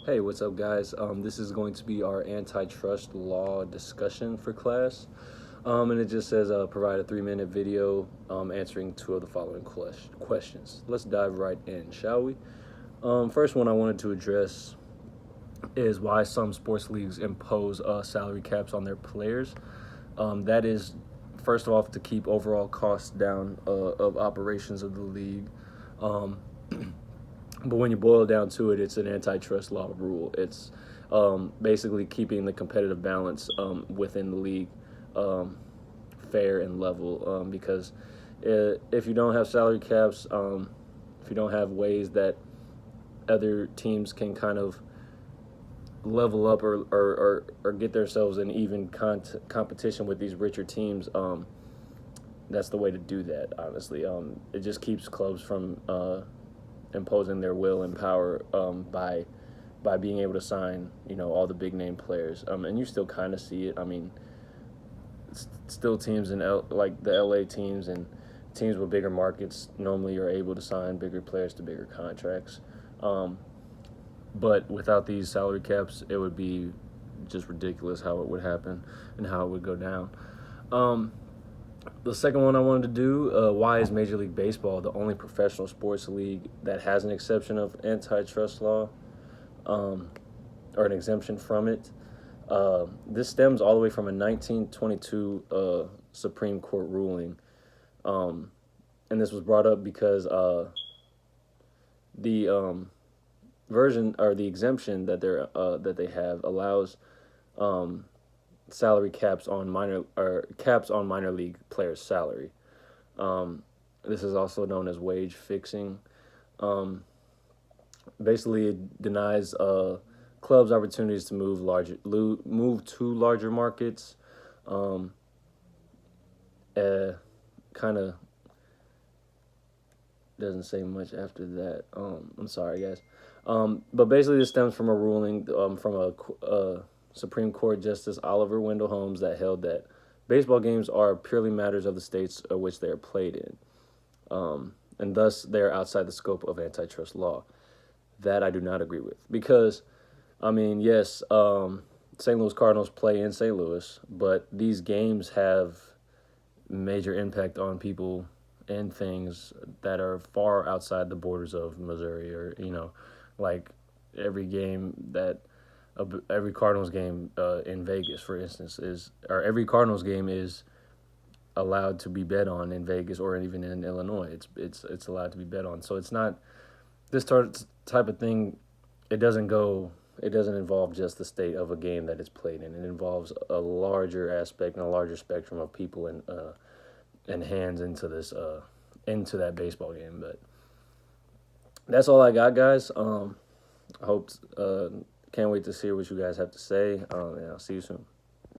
Hey, what's up, guys? This is going to be our antitrust law discussion for class. And it just says provide a 3-minute video answering two of the following questions. Let's dive right in, shall we? First one I wanted to address is why some sports leagues impose salary caps on their players. That is, first of all, to keep overall costs down of operations of the league. But when you boil down to it, it's an antitrust law rule. It's basically keeping the competitive balance within the league fair and level. Because if you don't have salary caps, if you don't have ways that other teams can kind of level up or get themselves in even competition with these richer teams, that's the way to do that, honestly. It just keeps clubs from imposing their will and power by being able to sign, all the big name players. And you still kind of see it. I mean, still teams like the LA teams and teams with bigger markets normally are able to sign bigger players to bigger contracts. But without these salary caps, it would be just ridiculous how it would happen and how it would go down. The second one I wanted to do, why is Major League Baseball the only professional sports league that has an exception of antitrust law, or an exemption from it? This stems all the way from a 1922 Supreme Court ruling, and this was brought up because the version or the exemption that they have allows salary caps on minor league players' salary. This is also known as wage fixing. Basically, it denies clubs opportunities to move to larger markets. Kind of doesn't say much after that. I'm sorry, guys. But basically, this stems from a ruling from a Supreme Court Justice Oliver Wendell Holmes that held that baseball games are purely matters of the states of which they are played in, and thus they are outside the scope of antitrust law. That I do not agree with because, I mean, yes, St. Louis Cardinals play in St. Louis, but these games have major impact on people and things that are far outside the borders of Missouri, or like every Cardinals game in Vegas, for instance, or every Cardinals game is allowed to be bet on in Vegas or even in Illinois. It's allowed to be bet on. So it's not this type of thing. It doesn't involve just the state of a game that it's played in. It involves a larger aspect and a larger spectrum of people and hands into into that baseball game. But that's all I got, guys. I hope. Can't wait to see what you guys have to say. And I'll see you soon.